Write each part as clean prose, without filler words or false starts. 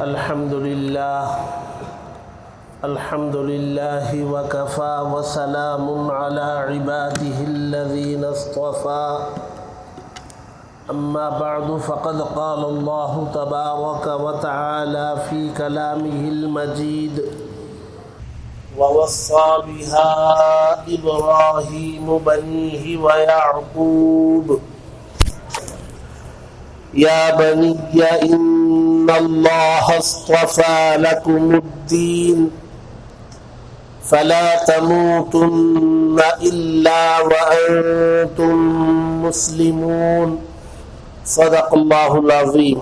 الحمد لله وكفى وسلام على عباده الذين اصطفى أما بعد فقد قال الله تبارك وتعالى في كلامه المجيد ووصى بها إبراهيم بنيه ويعقوب يا بني إن الله اصطفى لكم الدين فلا تموتن إلا وأنتم مسلمون صدق اللہ العظیم۔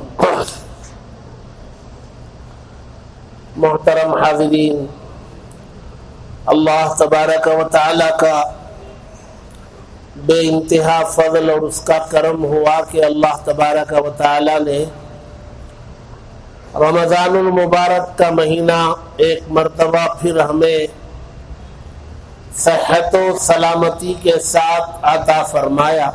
محترم حاضرین، اللہ تبارک و تعالی کا بے انتہا فضل اور اس کا کرم ہوا کہ اللہ تبارک و تعالی نے رمضان المبارک کا مہینہ ایک مرتبہ پھر ہمیں صحت و سلامتی کے ساتھ عطا فرمایا،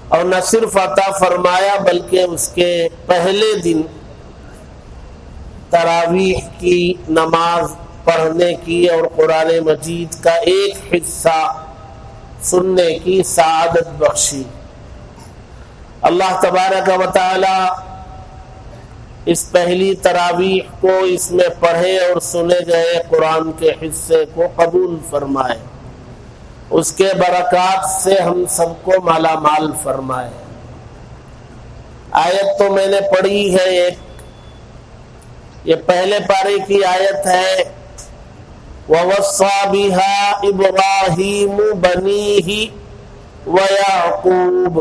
اور نہ صرف عطا فرمایا بلکہ اس کے پہلے دن تراویح کی نماز پڑھنے کی اور قرآن مجید کا ایک حصہ سننے کی سعادت بخشی۔ اللہ تبارک و تعالی اس پہلی تراویح کو اس میں پڑھے اور سنے گئے قرآن کے حصے کو قبول فرمائے، اس کے برکات سے ہم سب کو مالا مال فرمائے۔ آیت تو میں نے پڑھی ہے ایک، یہ پہلے پارے کی آیت ہے وَوَصَّى بِهَا إِبْرَاهِيمُ بَنِيهِ وَيَعْقُوبُ۔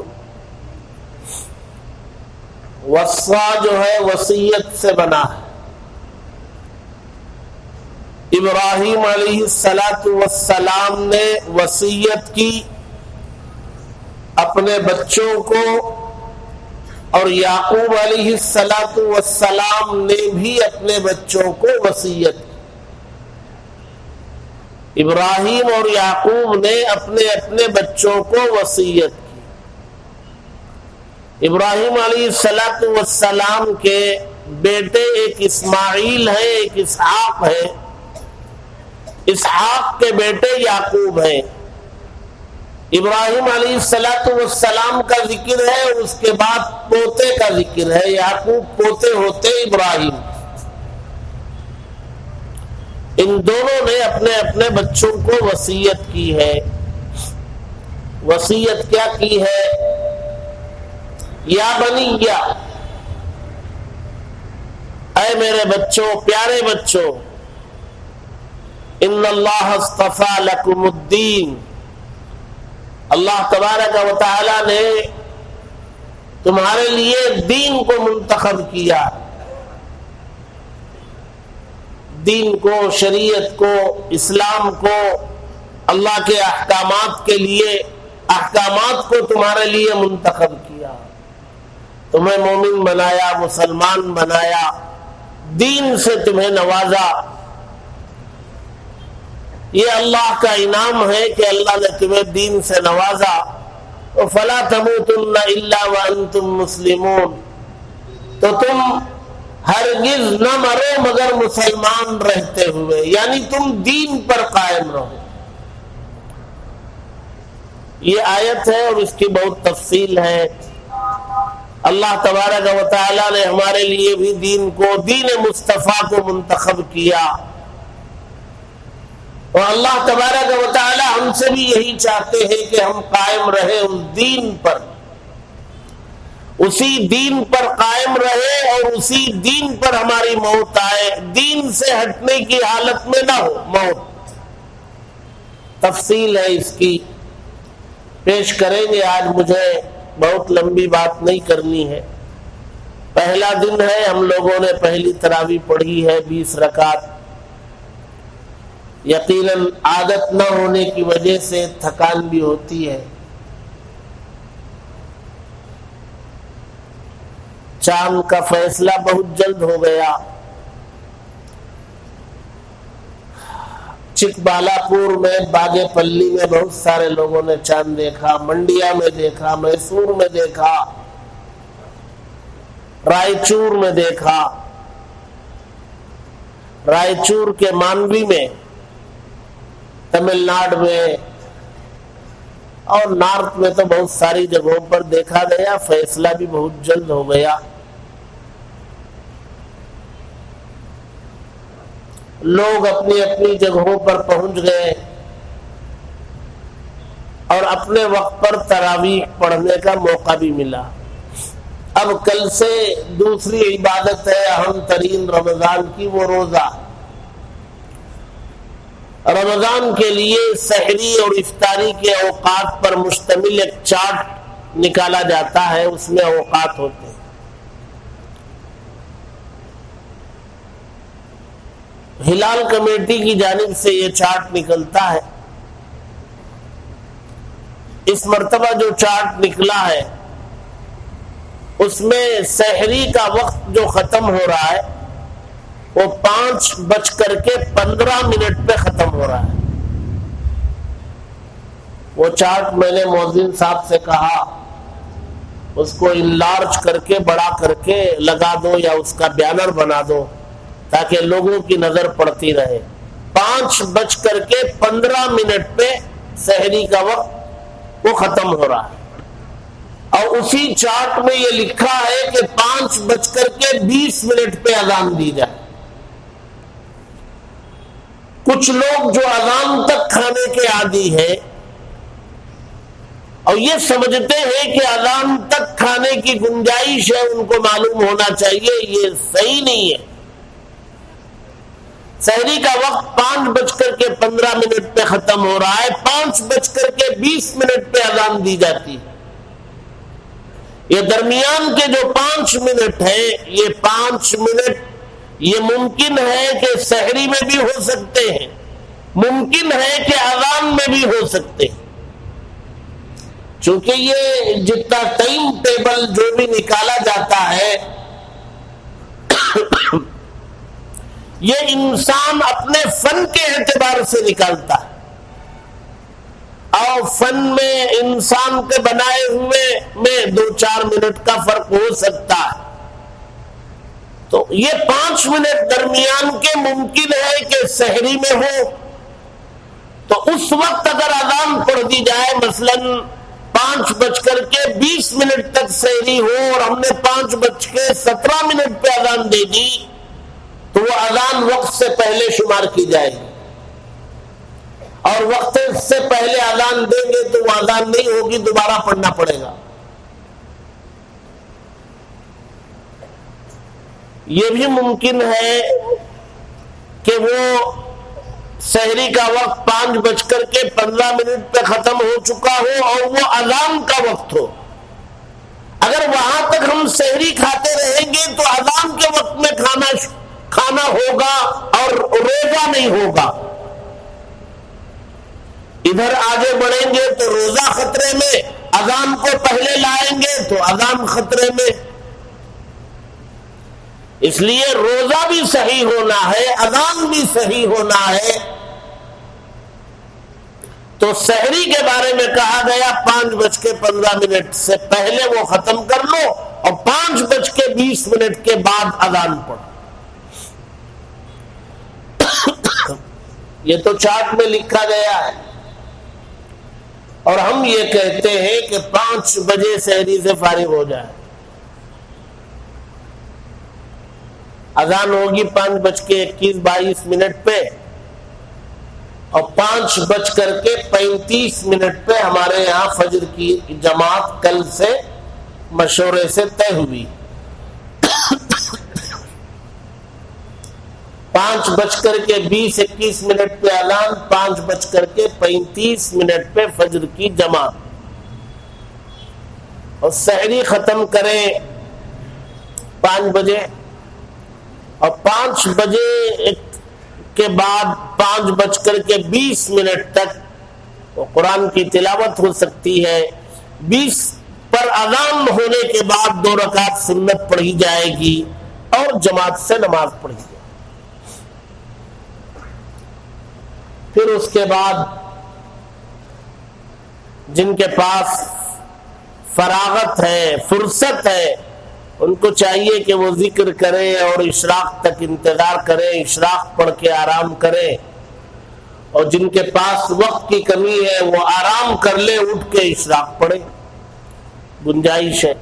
وصّا جو ہے وصیت سے بنا ہے۔ ابراہیم علیہ السلام نے وصیت کی اپنے بچوں کو، اور یعقوب علیہ السلام نے بھی اپنے بچوں کو وصیت کی۔ ابراہیم اور یعقوب نے اپنے اپنے بچوں کو وصیت کی۔ ابراہیم علیہ السلام کے بیٹے ایک اسماعیل ہے، ایک اسحاق ہے، اسحاق کے بیٹے یعقوب ہیں۔ ابراہیم علیہ السلام کا ذکر ہے اور اس کے بعد پوتے کا ذکر ہے، یعقوب پوتے ہوتے ابراہیم۔ ان دونوں نے اپنے اپنے بچوں کو وصیت کی ہے۔ وصیت کیا کی ہے؟ یا بنی، اے میرے بچوں، پیارے بچوں، ان اللہ اصطفى لکم الدین، اللہ تبارک و تعالی نے تمہارے لیے دین کو منتخب کیا، دین کو، شریعت کو، اسلام کو، اللہ کے احکامات کے لیے، احکامات کو تمہارے لیے منتخب کیا، تمہیں مومن بنایا، مسلمان بنایا، دین سے تمہیں نوازا۔ یہ اللہ کا انعام ہے کہ اللہ نے تمہیں دین سے نوازا۔ فَلَا تَمُوتُنَّ إِلَّا وَأَنْتُمْ مُسْلِمُونَ، تو تم ہرگز نہ مرو مگر مسلمان رہتے ہوئے، یعنی تم دین پر قائم رہو۔ یہ آیت ہے اور اس کی بہت تفصیل ہے۔ اللہ تبارک و تعالی نے ہمارے لیے بھی دین کو، دین مصطفیٰ کو منتخب کیا، اور اللہ تبارک و تعالی ہم سے بھی یہی چاہتے ہیں کہ ہم قائم رہیں اس دین پر، اسی دین پر قائم رہے اور اسی دین پر ہماری موت آئے، دین سے ہٹنے کی حالت میں نہ ہو موت۔ تفصیل ہے اس کی، پیش کریں گے۔ آج مجھے بہت لمبی بات نہیں کرنی ہے۔ پہلا دن ہے، ہم لوگوں نے پہلی تراویح پڑھی ہے 20 رکعت۔ یقیناً عادت نہ ہونے کی وجہ سے تھکان بھی ہوتی ہے۔ چاند کا فیصلہ بہت جلد ہو گیا۔ چک بالاپور میں، باغے پلی میں بہت سارے لوگوں نے چاند دیکھا، منڈیا میں دیکھا، میسور میں دیکھا، رائچور میں دیکھا، رائچور کے مانوی میں، تمل ناڈو میں اور نارتھ میں تو بہت ساری جگہوں پر دیکھا گیا۔ فیصلہ بھی بہت جلد ہو گیا۔ لوگ اپنی اپنی جگہوں پر پہنچ گئے اور اپنے وقت پر تراویح پڑھنے کا موقع بھی ملا۔ اب کل سے دوسری عبادت ہے اہم ترین رمضان کی، وہ روزہ۔ رمضان کے لیے سحری اور افطاری کے اوقات پر مشتمل ایک چارٹ نکالا جاتا ہے، اس میں اوقات ہوتے ہیں۔ ہلال کمیٹی کی جانب سے یہ چارٹ نکلتا ہے۔ اس مرتبہ جو چارٹ نکلا ہے اس میں سحری کا وقت جو ختم ہو رہا ہے وہ 5:15 پہ ختم ہو رہا ہے۔ وہ چارٹ میں نے مؤذن صاحب سے کہا اس کو انلارج کر کے بڑا کر کے لگا دو یا اس کا بینر بنا دو تاکہ لوگوں کی نظر پڑتی رہے۔ 5:15 پہ سحری کا وقت وہ ختم ہو رہا ہے، اور اسی چارٹ میں یہ لکھا ہے کہ 5:20 پہ اذان دی جائے۔ کچھ لوگ جو اذان تک کھانے کے عادی ہیں اور یہ سمجھتے ہیں کہ اذان تک کھانے کی گنجائش ہے، ان کو معلوم ہونا چاہیے یہ صحیح نہیں ہے۔ سحری کا وقت 5:15 پہ ختم ہو رہا ہے، 5:20 پہ اذان دی جاتی ہے۔ یہ درمیان کے جو 5 منٹ ہیں، یہ 5 منٹ یہ ممکن ہے کہ سحری میں بھی ہو سکتے ہیں، ممکن ہے کہ اذان میں بھی ہو سکتے ہیں، چونکہ یہ جتنا ٹائم ٹیبل جو بھی نکالا جاتا ہے یہ انسان اپنے فن کے اعتبار سے نکالتا ہے، اور فن میں انسان کے بنائے ہوئے میں 2-4 منٹ کا فرق ہو سکتا ہے۔ تو یہ 5 منٹ درمیان کے ممکن ہے کہ سحری میں ہو، تو اس وقت اگر اذان پڑھ دی جائے، مثلاً 5:20 تک سحری ہو اور ہم نے 5:17 پہ اذان دے دی تو وہ اذان وقت سے پہلے شمار کی جائے گی، اور وقت سے پہلے اذان دیں گے تو وہ اذان نہیں ہوگی، دوبارہ پڑھنا پڑے گا۔ یہ بھی ممکن ہے کہ وہ سحری کا وقت 5:15 پہ ختم ہو چکا ہو اور وہ اذان کا وقت ہو۔ اگر وہاں تک ہم سحری کھاتے رہیں گے تو اذان کے وقت میں کھانا ہوگا اور روزہ نہیں ہوگا۔ ادھر آگے بڑھیں گے تو روزہ خطرے میں، اذان کو پہلے لائیں گے تو اذان خطرے میں۔ اس لیے روزہ بھی صحیح ہونا ہے، اذان بھی صحیح ہونا ہے۔ تو سحری کے بارے میں کہا گیا 5:15 سے پہلے وہ ختم کر لو اور 5:20 کے بعد اذان پڑھو۔ یہ تو چارٹ میں لکھا گیا ہے، اور ہم یہ کہتے ہیں کہ 5 بجے سحری سے فارغ ہو جائے۔ اذان ہوگی 5:21-22 پہ، اور 5:35 پہ ہمارے یہاں فجر کی جماعت کل سے مشورے سے طے ہوئی۔ 5:20-21 پہ اعلان، 5:35 پہ فجر کی جماعت، اور سحری ختم کریں 5 بجے، اور 5 بجے کے بعد 5:20 تک قرآن کی تلاوت ہو سکتی ہے۔ 20 پر اذان ہونے کے بعد 2 رکعت سنت پڑھی جائے گی اور جماعت سے نماز پڑھی جائے گی۔ پھر اس کے بعد جن کے پاس فراغت ہے، فرصت ہے، ان کو چاہیے کہ وہ ذکر کریں اور اشراق تک انتظار کریں، اشراق پڑھ کے آرام کریں، اور جن کے پاس وقت کی کمی ہے وہ آرام کر لے، اٹھ کے اشراق پڑھیں، گنجائش ہے۔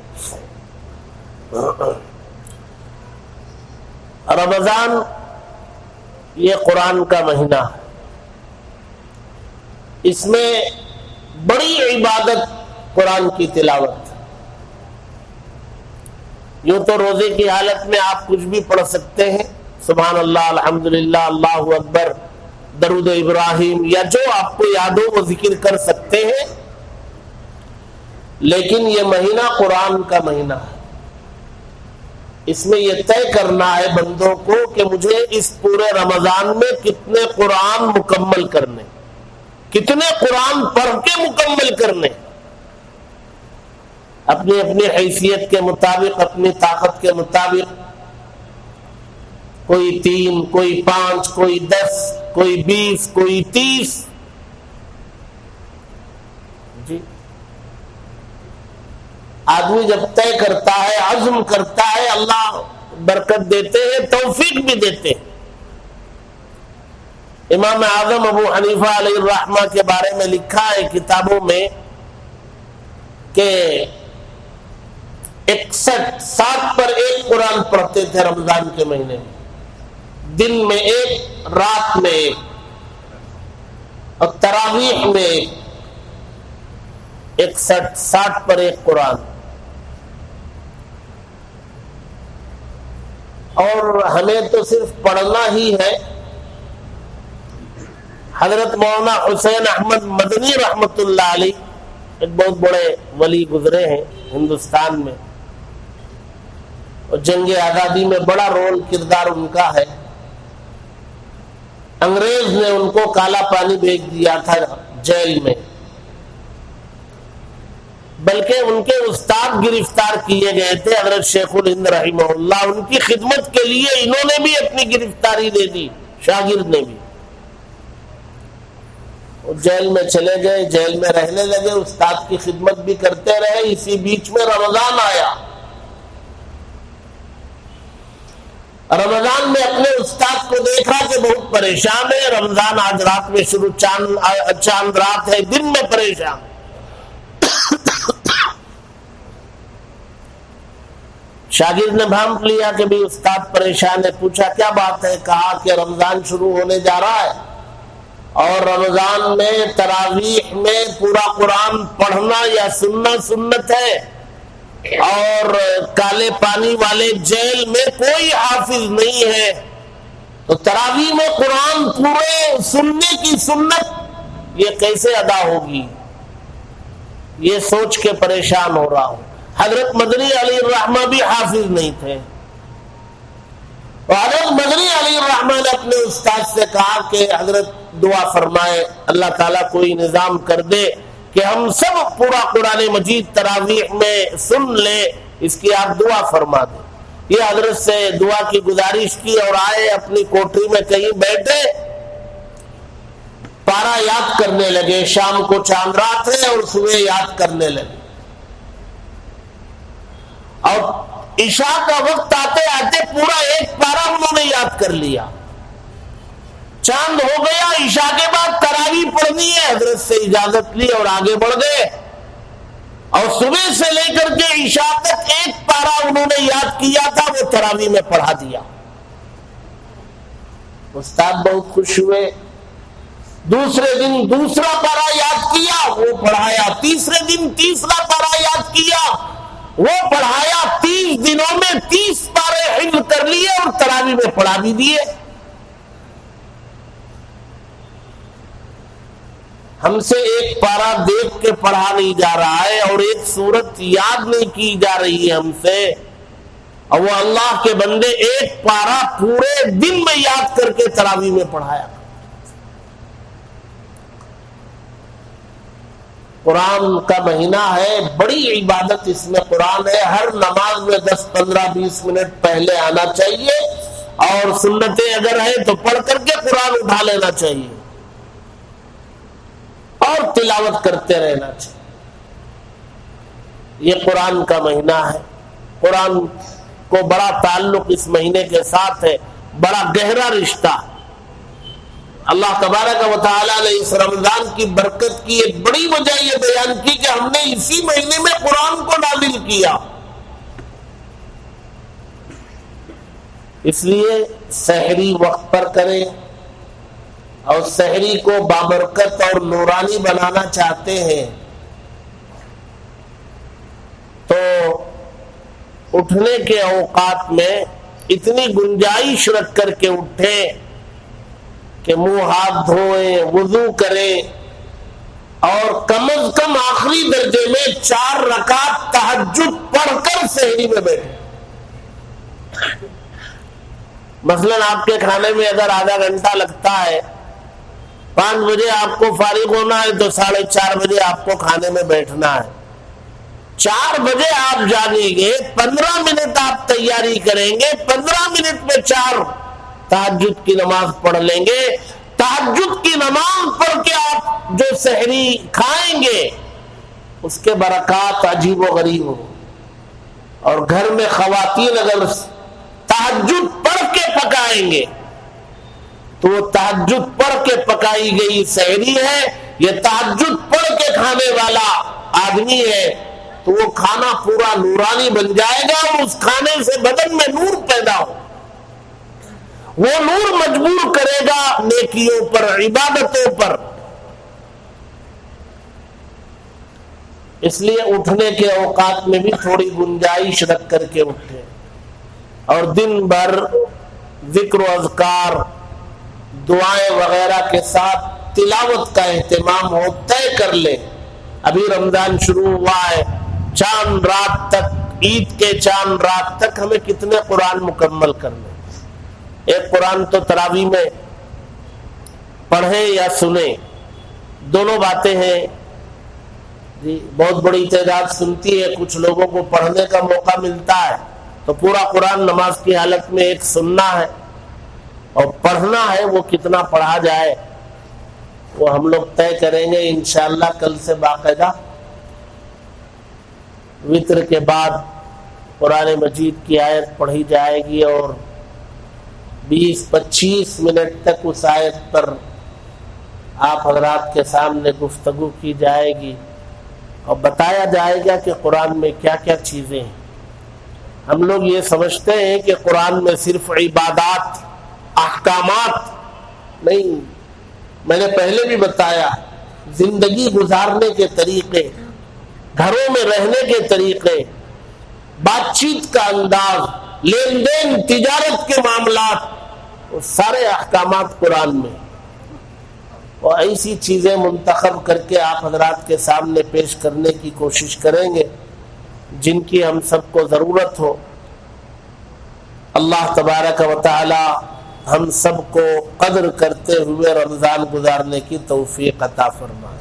رمضان یہ قرآن کا مہینہ ہے، اس میں بڑی عبادت قرآن کی تلاوت۔ یوں تو روزے کی حالت میں آپ کچھ بھی پڑھ سکتے ہیں، سبحان اللہ، الحمدللہ، اللہ اکبر، درود ابراہیم، یا جو آپ کو یاد ہو وہ ذکر کر سکتے ہیں، لیکن یہ مہینہ قرآن کا مہینہ ہے۔ اس میں یہ طے کرنا ہے بندوں کو کہ مجھے اس پورے رمضان میں کتنے قرآن مکمل کرنے، کتنے قرآن پڑھ کے مکمل کرنے، اپنی اپنی حیثیت کے مطابق، اپنی طاقت کے مطابق، کوئی 3، کوئی 5، کوئی 10، کوئی 20، کوئی 30۔ جی آدمی جب طے کرتا ہے، عزم کرتا ہے، اللہ برکت دیتے ہیں، توفیق بھی دیتے ہیں۔ امام اعظم ابو حنیفہ علیہ الرحمہ کے بارے میں لکھا ہے کتابوں میں کہ 61 پر ایک قرآن پڑھتے تھے رمضان کے مہینے میں، دن میں ایک، رات میں ایک، اور تراویح میں ایک، 61 پر ایک قرآن۔ اور ہمیں تو صرف پڑھنا ہی ہے۔ حضرت مولانا حسین احمد مدنی رحمت اللہ علیہ ایک بہت بڑے ولی گزرے ہیں ہندوستان میں، اور جنگ آزادی میں بڑا رول کردار ان کا ہے۔ انگریز نے ان کو کالا پانی بھیج دیا تھا جیل میں، بلکہ ان کے استاد گرفتار کیے گئے تھے حضرت شیخ الہند رحمہ اللہ، ان کی خدمت کے لیے انہوں نے بھی اپنی گرفتاری دے دی، شاگرد نے بھی۔ جیل میں چلے گئے، جیل میں رہنے لگے، استاد کی خدمت بھی کرتے رہے۔ اسی بیچ میں رمضان آیا۔ رمضان میں اپنے استاد کو دیکھا کہ بہت پریشان ہے، رمضان آج رات میں شروع، چاند رات ہے، دن میں پریشان۔ شاگرد نے بھانپ لیا کہ بھی استاد پریشان ہے، پوچھا کیا بات ہے؟ کہا کہ رمضان شروع ہونے جا رہا ہے، اور رمضان میں تراویح میں پورا قرآن پڑھنا یا سننا سنت ہے، اور کالے پانی والے جیل میں کوئی حافظ نہیں ہے، تو تراویح میں قرآن پورے سننے کی سنت یہ کیسے ادا ہوگی؟ یہ سوچ کے پریشان ہو رہا ہوں۔ حضرت مدنی علیہ الرحمہ بھی حافظ نہیں تھے، حضرت مدنی علیہ الرحمہ نے اپنے استاد سے کہا کہ حضرت دعا فرمائے، اللہ تعالیٰ کوئی نظام کر دے کہ ہم سب پورا قرآن مجید تراویح میں سن لیں، اس کی آپ دعا فرما دیں۔ یہ حضرت سے دعا کی گزارش کی اور آئے، اپنی کوٹری میں کہیں بیٹھے، پارا یاد کرنے لگے۔ شام کو چاند رات ہے اور صبح یاد کرنے لگے، اور عشاء کا وقت آتے آتے پورا ایک پارا انہوں نے یاد کر لیا۔ چاند ہو گیا، عشاء کے بعد تراویح پڑھنی ہے، حضرت سے اجازت لی اور آگے بڑھ گئے، اور صبح سے لے کر کے عشاء تک ایک پارا انہوں نے یاد کیا تھا، وہ تراویح میں پڑھا دیا۔ استاد بہت خوش ہوئے۔ دوسرے دن دوسرا پارا یاد کیا، وہ پڑھایا۔ تیسرے دن تیسرا پارا یاد کیا، وہ پڑھایا۔ 30 دنوں میں 30 پارے حفظ کر لیے اور تراویح میں پڑھا بھی دیے۔ ہم سے ایک پارا دیکھ کے پڑھا نہیں جا رہا ہے، اور ایک سورت یاد نہیں کی جا رہی ہے ہم سے، اور وہ اللہ کے بندے ایک پارا پورے دن میں یاد کر کے تراویح میں پڑھایا۔ قرآن کا مہینہ ہے، بڑی عبادت اس میں قرآن ہے۔ ہر نماز میں 10، 15، 20 منٹ پہلے آنا چاہیے، اور سنتیں اگر ہیں تو پڑھ کر کے قرآن اٹھا لینا چاہیے اور تلاوت کرتے رہنا چاہیے۔ یہ قرآن کا مہینہ ہے۔ قرآن کو بڑا تعلق اس مہینے کے ساتھ ہے، بڑا گہرا رشتہ۔ اللہ تبارک و تعالیٰ نے اس رمضان کی برکت کی ایک بڑی وجہ یہ بیان کی کہ ہم نے اسی مہینے میں قرآن کو نازل کیا۔ اس لیے سحری وقت پر کریں، اور سحری کو بابرکت اور نورانی بنانا چاہتے ہیں تو اٹھنے کے اوقات میں اتنی گنجائش رکھ کر کے اٹھیں کہ منہ ہاتھ دھوئیں، وضو کریں، اور کم از کم آخری درجے میں 4 رکعت تہجد پڑھ کر سحری میں بیٹھیں۔ مثلاً آپ کے کھانے میں اگر آدھا گھنٹہ لگتا ہے، 5 بجے آپ کو فارغ ہونا ہے تو 4:30 بجے آپ کو کھانے میں بیٹھنا ہے۔ 4 بجے آپ جاگیں گے، 15 منٹ آپ تیاری کریں گے، 15 منٹ میں 4 تہجد کی نماز پڑھ لیں گے۔ تہجد کی نماز پڑھ کے آپ جو سحری کھائیں گے اس کے برکات عجیب و غریب ہوں۔ اور گھر میں خواتین اگر تہجد پڑھ کے پکائیں گے تو وہ تہجد پڑھ کے پکائی گئی سحری ہے، یہ تہجد پڑھ کے کھانے والا آدمی ہے تو وہ کھانا پورا نورانی بن جائے گا، اور اس کھانے سے بدن میں نور پیدا ہو، وہ نور مجبور کرے گا نیکیوں پر، عبادتوں پر۔ اس لیے اٹھنے کے اوقات میں بھی تھوڑی گنجائش رکھ کر کے اٹھے، اور دن بھر ذکر و اذکار، دعائیں وغیرہ کے ساتھ تلاوت کا اہتمام ہو، طے کر لے۔ ابھی رمضان شروع ہوا ہے، چاند رات تک، عید کے چاند رات تک ہمیں کتنے قرآن مکمل کرنے؟ ایک قرآن تو تراویح میں پڑھیں یا سنیں، دونوں باتیں ہیں جی۔ بہت بڑی تعداد سنتی ہے، کچھ لوگوں کو پڑھنے کا موقع ملتا ہے تو پورا قرآن نماز کی حالت میں ایک سننا ہے، اور پڑھنا ہے وہ کتنا پڑھا جائے وہ ہم لوگ طے کریں گے انشاءاللہ۔ کل سے باقاعدہ وتر کے بعد قرآن مجید کی آیت پڑھی جائے گی، اور 20-25 منٹ تک اس آیت پر آپ حضرات کے سامنے گفتگو کی جائے گی، اور بتایا جائے گا کہ قرآن میں کیا کیا چیزیں ہیں۔ ہم لوگ یہ سمجھتے ہیں کہ قرآن میں صرف عبادات، احکامات نہیں، میں نے پہلے بھی بتایا، زندگی گزارنے کے طریقے، گھروں میں رہنے کے طریقے، بات چیت کا انداز، لین دین، تجارت کے معاملات، وہ سارے احکامات قرآن میں، اور ایسی چیزیں منتخب کر کے آپ حضرات کے سامنے پیش کرنے کی کوشش کریں گے جن کی ہم سب کو ضرورت ہو۔ اللہ تبارک و تعالی ہم سب کو قدر کرتے ہوئے رمضان گزارنے کی توفیق عطا فرمائے۔